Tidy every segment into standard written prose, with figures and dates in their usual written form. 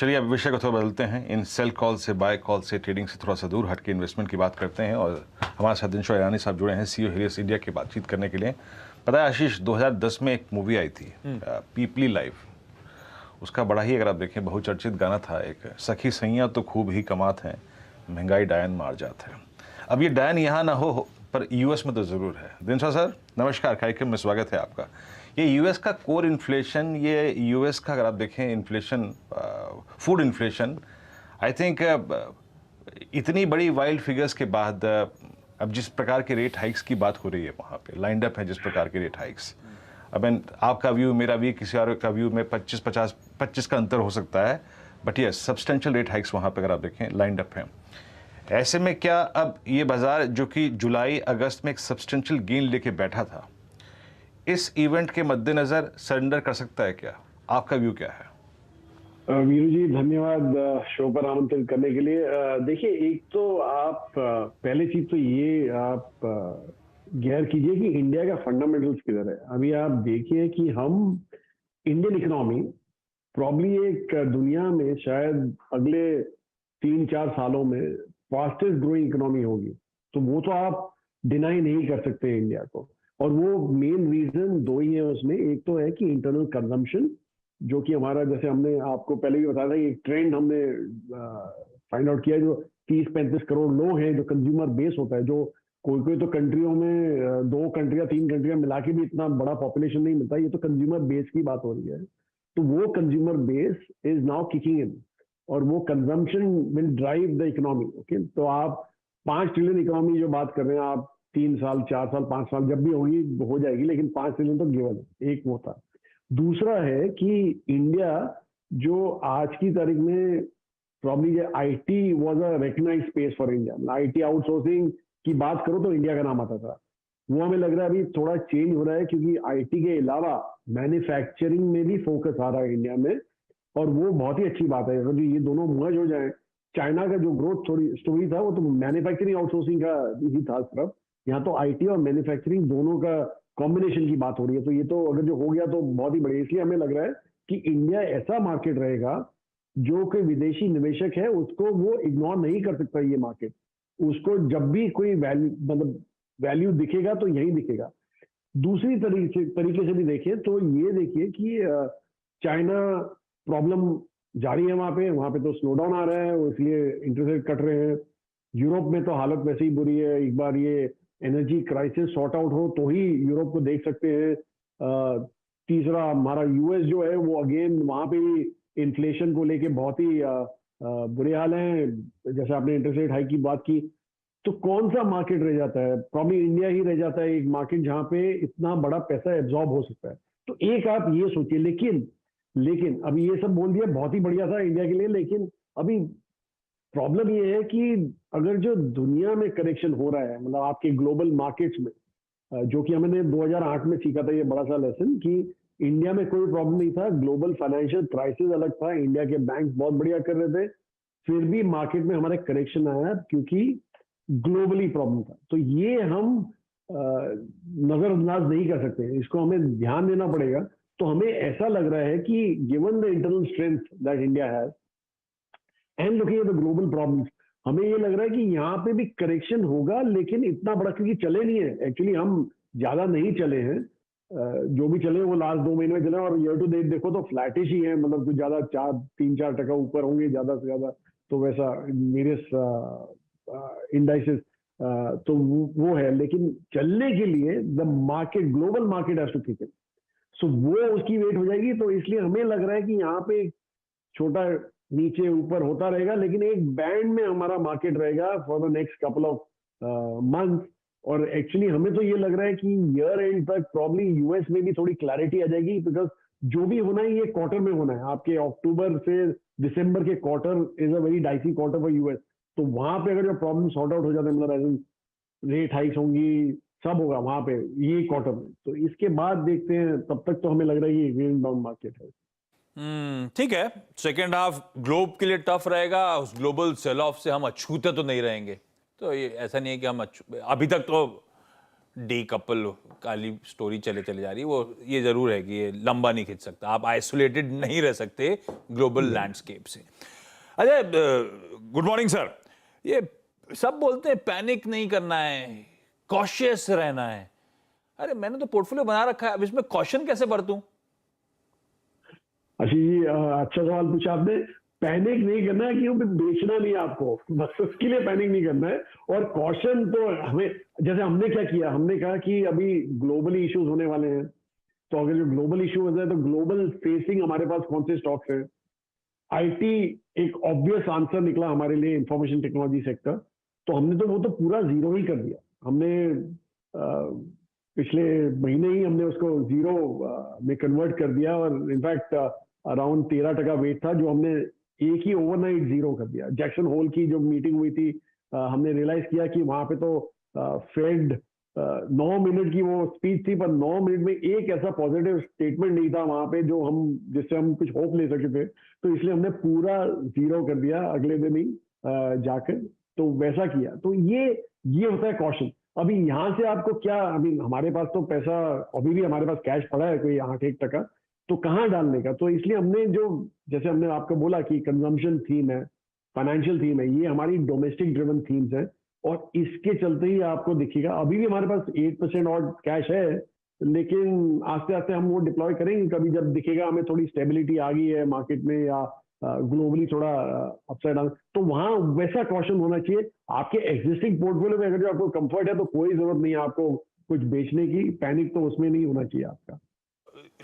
चलिए अब विषय को थोड़ा बदलते हैं। इन सेल कॉल से, बाय कॉल से, ट्रेडिंग से थोड़ा सा दूर हट के इन्वेस्टमेंट की बात करते हैं। और हमारे साथ दिनशो ईरानी साहब जुड़े हैं, सीईओ हिलियस इंडिया की बातचीत करने के लिए। पता है आशीष, 2010 में एक मूवी आई थी पीपली लाइव। उसका बड़ा ही, अगर आप देखें, बहुचर्चित गाना था एक, सखी सैया तो खूब ही कमात हैं, महंगाई डायन मार जात है। अब ये डायन यहाँ ना हो, पर यूएस में तो ज़रूर है। दिनशो सर नमस्कार, कार्यक्रम में स्वागत है आपका। ये यूएस का कोर इन्फ्लेशन, ये यूएस का अगर आप देखें inflation, food inflation, I think इतनी बड़ी वाइल्ड फिगर्स के बाद अब जिस प्रकार के रेट हाइक्स की बात हो रही है, वहाँ पे लाइंड अप है जिस प्रकार के रेट हाइक्स। अब आपका व्यू, मेरा व्यू, किसी और का व्यू में 25 का अंतर हो सकता है, बट ये सब्सटेंशियल रेट हाइक्स वहाँ पे अगर आप देखें लाइंड अप है। ऐसे में क्या अब ये बाजार जो कि जुलाई अगस्त में एक सब्सटेंशियल गेन लेके बैठा था, इस इवेंट के मद्देनजर सरेंडर कर सकता है क्या? आपका व्यू क्या है? वीरू जी धन्यवाद शो पर आमंत्रित करने के लिए। देखिए, एक तो आप पहली चीज तो ये आप गैर कीजिए कि इंडिया का फंडामेंटल्स किधर है। अभी आप देखिए कि हम इंडियन इकोनॉमी प्रॉब्ली एक दुनिया में शायद अगले 3-4 सालों में फास्टेस्ट ग्रोइंग इकोनॉमी होगी। तो वो तो आप डिनाई नहीं कर सकते इंडिया को। और वो मेन रीजन दो ही है उसमें। एक तो है कि इंटरनल कंजम्पशन, जो कि हमारा, जैसे हमने आपको पहले भी बताया था, एक ट्रेंड हमने फाइंड आउट किया है। जो 30-35 करोड़ लोग हैं, जो कंज्यूमर बेस होता है, जो कोई कोई तो कंट्रियों में 2 कंट्रियां 3 कंट्रियां मिला के भी इतना बड़ा पॉपुलेशन नहीं मिलता। ये तो कंज्यूमर बेस की बात हो रही है। तो वो consumer base is now kicking in, और वो consumption will drive the economy. Okay, तो आप 5 ट्रिलियन इकोनॉमी जो बात कर रहे हैं, आप 3 साल 4 साल 5 साल जब भी होगी हो जाएगी, लेकिन 5 ट्रिलियन तो गिवन है। एक वो था। दूसरा है कि इंडिया जो आज की तारीख में probably IT was a recognized space for India. IT outsourcing की बात करो तो इंडिया का नाम आता था। वो हमें लग रहा है अभी थोड़ा चेंज हो रहा है, क्योंकि आईटी के अलावा मैन्युफैक्चरिंग में भी फोकस आ रहा है इंडिया में, और वो बहुत ही अच्छी बात है। अगर ये दोनों मर्ज हो जाए, चाइना का जो ग्रोथ स्टोरी था वो तो मैन्युफैक्चरिंग आउटसोर्सिंग का ही था तरफ। यहाँ तो आईटी और मैन्युफैक्चरिंग दोनों का कॉम्बिनेशन की बात हो रही है। तो ये तो अगर जो हो गया तो बहुत ही बढ़िया। इसलिए हमें लग रहा है कि इंडिया ऐसा मार्केट रहेगा जो कोई विदेशी निवेशक है उसको वो इग्नोर नहीं कर सकता। ये मार्केट उसको जब भी कोई वैल्यू दिखेगा तो यही दिखेगा। दूसरी तरीके से भी देखें तो ये देखिए कि चाइना प्रॉब्लम जारी है वहां पे तो स्लो डाउन आ रहा है, इसलिए इंटरेस्ट रेट कट रहे हैं। यूरोप में तो हालत वैसे ही बुरी है। एक बार ये एनर्जी क्राइसिस सॉर्ट आउट हो तो ही यूरोप को देख सकते हैं। तीसरा हमारा यूएस जो है वो अगेन वहां पे भी इन्फ्लेशन को लेके बहुत ही बुरे हाल हैं। जैसे आपने इंटरेस्ट रेट हाइक की बात की, तो कौन सा मार्केट रह जाता है? प्रॉब्ली इंडिया ही रह जाता है एक मार्केट जहां पे इतना बड़ा पैसा एब्जॉर्ब हो सकता है। तो एक आप ये सोचिए। लेकिन अभी ये सब बोल दिया, बहुत ही बढ़िया था इंडिया के लिए, लेकिन अभी प्रॉब्लम ये है कि अगर जो दुनिया में करेक्शन हो रहा है, मतलब आपके ग्लोबल मार्केट्स में, जो कि हमने 2008 में सीखा था ये बड़ा सा लेसन, कि इंडिया में कोई प्रॉब्लम नहीं था। ग्लोबल फाइनेंशियल क्राइसिस अलग था, इंडिया के बैंक बहुत बढ़िया कर रहे थे, फिर भी मार्केट में हमारे करेक्शन आया क्योंकि ग्लोबली प्रॉब्लम था। तो ये हम नजरअंदाज नहीं कर सकते, इसको हमें ध्यान देना पड़ेगा। तो हमें ऐसा लग रहा है कि given the internal strength that India has and looking at the global problems, हमें ये लग रहा है कि यहाँ पे भी करेक्शन होगा, लेकिन इतना बड़ा क्योंकि चले नहीं है। एक्चुअली हम ज्यादा नहीं चले हैं। जो भी चले वो लास्ट 2 महीने में चले, और ईयर टू डेट देखो तो फ्लैटिश ही है। मतलब कुछ ज्यादा 3-4% ऊपर होंगे ज्यादा से ज्यादा, तो वैसा मेरे इंडाइसिस तो वो है। लेकिन चलने के लिए the market, global market has to kick in, so वो उसकी वेट हो जाएगी। तो इसलिए हमें लग रहा है कि यहाँ पे छोटा नीचे ऊपर होता रहेगा, लेकिन एक बैंड में हमारा मार्केट रहेगा for the next couple of month. और एक्चुअली हमें तो ये लग रहा है कि ईयर एंड तक प्रॉब्ली यूएस में भी थोड़ी क्लैरिटी आ जाएगी, बिकॉज जो भी होना है ये क्वार्टर में होना है। आपके अक्टूबर से दिसंबर के quarter is a very dicey quarter for US. तो वहां पे अगर जो प्रॉब्लम सॉर्ट आउट हो जाता है, मतलब रेट हाइक्स होंगी, सब होगा वहां पे ये क्वार्टर में, तो इसके बाद देखते हैं। तब तक तो हमें लग रहा है ये रेंज बाउंड मार्केट है। ठीक है। सेकेंड हाफ ग्लोब के लिए टफ रहेगा। उस ग्लोबल सेल ऑफ से हम अछूते तो नहीं रहेंगे। तो ये ऐसा नहीं है कि हम अभी तक तो डी कपल काली स्टोरी चले चले जा रही है, वो ये जरूर है कि ये लंबा नहीं खिंच सकता, आप आइसोलेटेड नहीं रह सकते ग्लोबल लैंडस्केप से। Ajay, good morning sir. ये सब बोलते हैं पैनिक नहीं करना है, कॉशियस रहना है। अरे मैंने तो पोर्टफोलियो बना रखा है, अब इसमें कॉशन कैसे बरतूं? आशीष जी, अच्छा सवाल पूछा आपने। पैनिक नहीं करना है, क्योंकि बेचना नहीं है आपको, बस उसके लिए पैनिक नहीं करना है। और कॉशन तो हमें, जैसे हमने क्या किया, हमने कहा कि अभी ग्लोबली इश्यूज होने वाले हैं, तो अगर जो ग्लोबल इश्यू हो जाए तो ग्लोबल फेसिंग हमारे पास कौन से स्टॉक्स हैं। आईटी एक ऑब्वियस आंसर निकला हमारे लिए, इंफॉर्मेशन टेक्नोलॉजी सेक्टर, तो हमने तो वो तो पूरा जीरो ही कर दिया। हमने पिछले महीने ही हमने उसको जीरो में कन्वर्ट कर दिया, और इनफैक्ट अराउंड 13% वेट था जो हमने एक ही ओवरनाइट जीरो कर दिया। जैक्सन होल की जो मीटिंग हुई थी, हमने रियलाइज किया कि वहां पे तो फेड 9 मिनट की वो स्पीच थी, पर 9 मिनट में एक ऐसा पॉजिटिव स्टेटमेंट नहीं था वहां पे जो हम, जिससे हम कुछ होप ले सके थे। तो इसलिए हमने पूरा जीरो कर दिया अगले दिन ही जाकर, तो वैसा किया। तो ये होता है कॉशन। अभी यहाँ से आपको क्या, अभी हमारे पास तो पैसा, अभी भी हमारे पास कैश पड़ा है कोई 8-1%, तो कहाँ डालने का। तो इसलिए हमने जो, जैसे हमने आपको बोला कि कंजम्पशन थीम है, फाइनेंशियल थीम है, ये हमारी डोमेस्टिक ड्रिवन थीम्स है, और इसके चलते ही आपको दिखेगा अभी भी हमारे पास 8% और कैश है, लेकिन आस्ते आस्ते हम वो डिप्लॉय करेंगे कभी जब दिखेगा हमें थोड़ी स्टेबिलिटी आ गई है मार्केट में, या ग्लोबली थोड़ा अपसाइड डाउन, तो वहां वैसा कॉशन होना चाहिए। आपके एग्जिस्टिंग पोर्टफोलियो में अगर जो आपको कंफर्ट है तो कोई जरूरत नहीं है आपको कुछ बेचने की, पैनिक तो उसमें नहीं होना चाहिए आपका।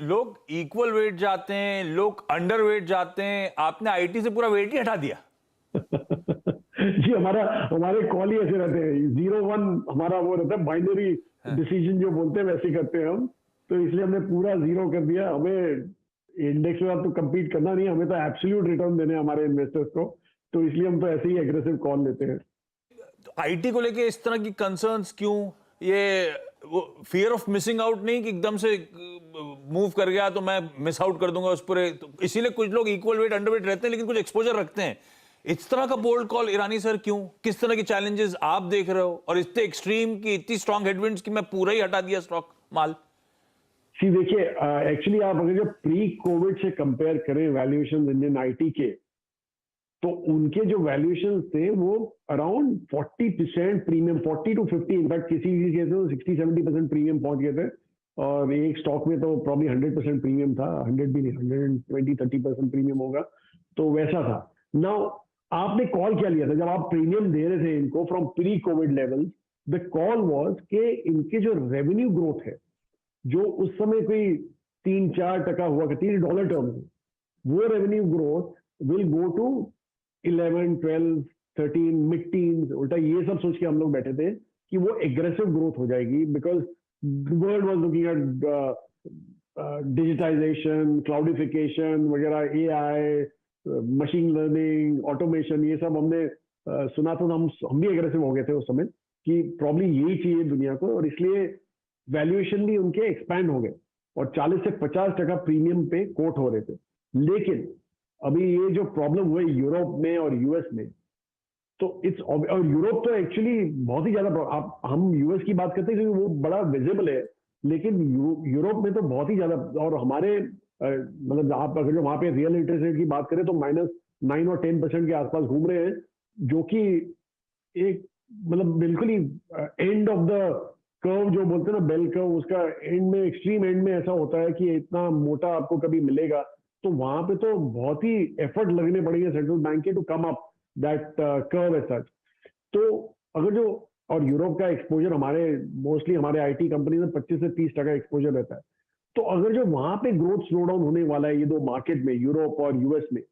लोग इक्वल वेट जाते हैं, लोग अंडर वेट जाते हैं, आपने आईटी से पूरा वेट ही हटा दिया। जी, हमारे कॉल ही ऐसे रहते हैं, 0-1 हमारा वो रहता है, बाइनरी डिसीजन जो बोलते हैं वैसे करते हैं हम। तो इसलिए हमने पूरा जीरो कर दिया। हमें इंडेक्स के साथ तो compete करना नहीं है, हमें तो एब्सोल्यूट रिटर्न देने हैं हमारे इन्वेस्टर्स को, तो इसलिए हम तो ऐसे ही एग्रेसिव कॉल लेते हैं। आईटी को लेके इस तरह की कंसर्न्स क्यों? ये वो फियर ऑफ मिसिंग आउट नहीं कि एकदम से मूव कर गया तो मैं मिस आउट कर दूंगा उस पर, तो इसीलिए कुछ लोग इक्वल वेट अंडर वेट रहते हैं लेकिन कुछ एक्सपोजर रखते हैं। इस तरह का बोल्ड कॉल ईरानी सर क्यों? किस तरह के चैलेंजेस आप देख रहे हो, और इतने एक्सट्रीम की, इतनी स्ट्रॉन्ग हेडविंड्स कि मैं पूरा ही हटा दिया स्टॉक माल? सी देखिए, एक्चुअली आप अगर जो प्री कोविड से कंपेयर करें वैल्यूएशन इंडियन आईटी के, तो उनके जो वैल्यूएशन थे वो अराउंड 40% प्रीमियम, 40 to 50, इनफैक्ट किसी केस में 60-70% प्रीमियम पहुंच गए थे, और एक स्टॉक में तो प्रॉब्ली 100% प्रीमियम था, 100 भी नहीं, 120-30% प्रीमियम होगा, तो वैसा था। नाउ आपने कॉल क्या लिया था जब आप प्रीमियम दे रहे थे इनको from pre Covid level? The call was कि इनके जो रेवेन्यू ग्रोथ है, जो उस समय कोई 3-4% हुआ करती थी डॉलर टर्म्स में, वो revenue growth will go to 11, 12, 13, mid teens, उल्टा ये सब सोच के हम लोग बैठे थे कि वो एग्रेसिव ग्रोथ हो जाएगी, because world was looking at digitization, cloudification वगैरह, एआई, मशीन लर्निंग, ऑटोमेशन, ये सब हमने सुना, तो हम भी एग्रेसिव हो गए थे उस समय कि प्रॉब्ली यही चाहिए दुनिया को, और इसलिए वैल्यूएशन भी उनके एक्सपैंड हो गए और 40 से 50% प्रीमियम पे कोट हो रहे थे। लेकिन अभी ये जो प्रॉब्लम हुई यूरोप में और यूएस में, तो और यूरोप तो एक्चुअली बहुत ही ज्यादा, हम यूएस की बात करते हैं क्योंकि वो बड़ा विजिबल है, लेकिन यूरोप में तो बहुत ही ज्यादा, और हमारे मतलब आप अगर जो वहां पे रियल इंटरेस्ट रेट की बात करें तो -9 और 10% के आसपास घूम रहे हैं, जो कि एक मतलब बिल्कुल ही एंड ऑफ द कर्व जो बोलते हैं ना, बेल कर्व, उसका एंड में, एक्सट्रीम एंड में ऐसा होता है कि इतना मोटा आपको कभी मिलेगा, तो वहां पे तो बहुत ही एफर्ट लगने पड़ेंगे सेंट्रल बैंक के to come up that curve as such. तो अगर जो, और यूरोप का एक्सपोजर हमारे मोस्टली हमारे आईटी कंपनी में 25 से 30% एक्सपोजर रहता है, तो अगर जो वहां पे ग्रोथ स्लो डाउन होने वाला है ये दो मार्केट में, यूरोप और यूएस में,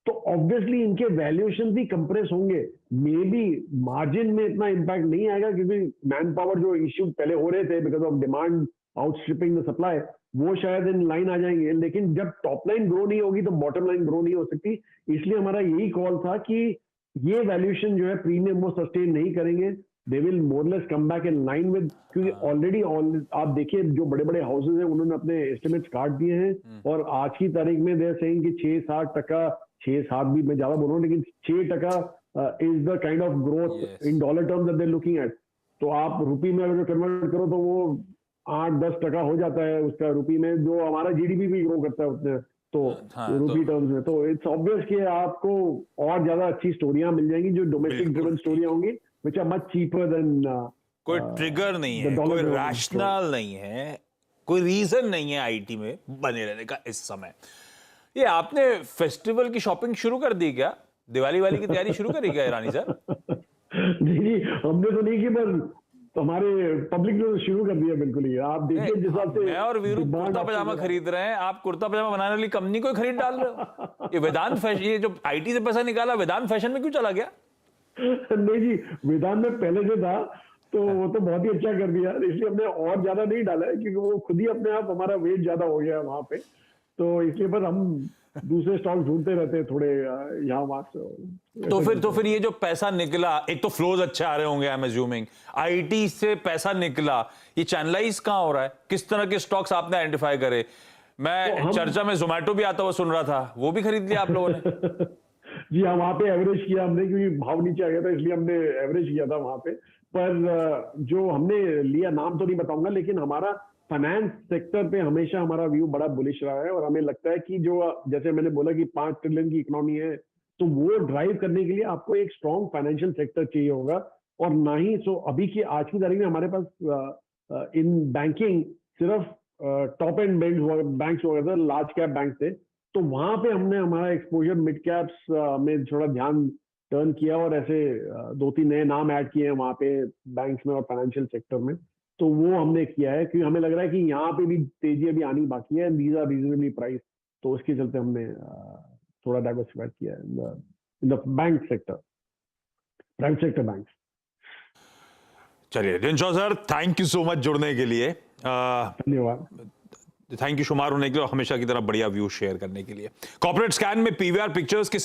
तो ऑब्वियसली इनके वैल्यूएशन भी कंप्रेस होंगे। मे बी मार्जिन में इतना इंपैक्ट नहीं आएगा क्योंकि मैन पावर जो इश्यू पहले हो रहे थे because of demand outstripping the supply, वो शायद इन लाइन आ जाएंगे, लेकिन जब टॉप लाइन ग्रो नहीं होगी तो बॉटम लाइन ग्रो नहीं हो सकती। इसलिए हमारा यही कॉल था कि ये वैल्यूएशन जो है प्रीमियम वो सस्टेन नहीं करेंगे, they will more less come back in line with, क्योंकि ऑलरेडी आप देखिए जो बड़े बड़े हाउसेज हैं उन्होंने अपने एस्टिमेट्स काट दिए हैं, और आज की तारीख में दे सेइंग कि 6-7%, 6-7 भी मैं ज्यादा बोल रहा हूँ, लेकिन 6% is the kind of growth in dollar terms that they are looking at. तो आप रुपी में अगर कन्वर्ट करो तो वो 8-10% हो जाता है उसका रुपी में, जो हमारा जीडीपी भी ग्रो करता है उसमें, तो हाँ, रुपी टर्म्स में। तो इट्स ऑब्वियस कि आपको और ज्यादा अच्छी स्टोरियां मिल जाएंगी जो डोमेस्टिक ड्रिवन स्टोरियां होंगी, which are much cheaper than. कोई ट्रिगर नहीं है, कोई रैशनल नहीं है, कोई रीजन नहीं है आईटी में बने रहने का इस समय। ये आपने फेस्टिवल की शॉपिंग शुरू कर दी क्या? दिवाली वाली की तैयारी शुरू करी क्या ईरानी सर? नहीं, हमने तो नहीं की, पर हमारे पब्लिक ने तो शुरू कर दिया बिल्कुल ही। आप देखिए जिस हिसाब से मैं और वीरू demand कुर्ता आपको पजामा मिला। खरीद रहे हैं, आप कुर्ता पजामा बनाने वाली कंपनी को ही खरीद डाल रहे हो। ये वेदांत फैशन, ये जो आईटी से पैसा निकाला वेदांत फैशन में क्यों चला गया? नहीं जी, वेदांत में पहले से था, तो वो तो बहुत ही अच्छा कर दिया, इसलिए हमने और ज्यादा नहीं डाला है, क्योंकि वो खुद ही अपने आप हमारा वेट ज्यादा हो गया है वहां पे, तो इसलिए बस हम दूसरे स्टॉक ढूंढते रहते हैं थोड़े यहाँ वहां से। तो फिर ये जो पैसा निकला, एक तो फ्लोज अच्छे आ रहे होंगे, आई एम अज्यूमिंग आईटी से पैसा निकला, ये चैनलाइज कहाँ हो रहा है? किस तरह के स्टॉक्स आपने आइडेंटिफाई करे? मैं चर्चा में जोमेटो भी आता हुआ सुन रहा था, वो भी खरीद लिया आप लोगों ने? जी हाँ, वहां पे एवरेज किया हमने, क्योंकि भाव नीचे आ गया था, इसलिए हमने एवरेज किया था वहां पे। पर जो हमने लिया, नाम तो नहीं बताऊंगा, लेकिन हमारा फाइनेंस सेक्टर पे हमेशा हमारा व्यू बड़ा बुलिश रहा है, और हमें लगता है कि जो, जैसे मैंने बोला कि 5 ट्रिलियन की इकोनॉमी है, तो वो ड्राइव करने के लिए आपको एक स्ट्रॉन्ग फाइनेंशियल सेक्टर चाहिए होगा। और ना ही सो अभी की आज की तारीख में हमारे पास इन बैंकिंग सिर्फ टॉप एंड बैंक्स वगैरह लार्ज कैप बैंक थे, तो वहां पे हमने हमारा एक्सपोजर मिड कैप्स में थोड़ा ध्यान टर्न किया, और ऐसे 2-3 नए नाम ऐड किए हैं वहां पे बैंक्स में और फाइनेंशियल सेक्टर में। तो वो हमने किया है, क्योंकि हमें लग रहा है कि यहाँ पे भी तेजी अभी आनी बाकी है, दीज आर रीजनेबली प्राइस, तो उसके चलते हमने थोड़ा डाइवर्सिफाइड किया है in the bank sector, private sector bank. चलिए रिंशॉ sir, thank you so much जुड़ने के लिए, धन्यवाद। थैंक यू शुमार होने के लिए और हमेशा की तरह बढ़िया व्यू शेयर करने के लिए। कॉर्पोरेट स्कैन में पीवीआर पिक्चर्स के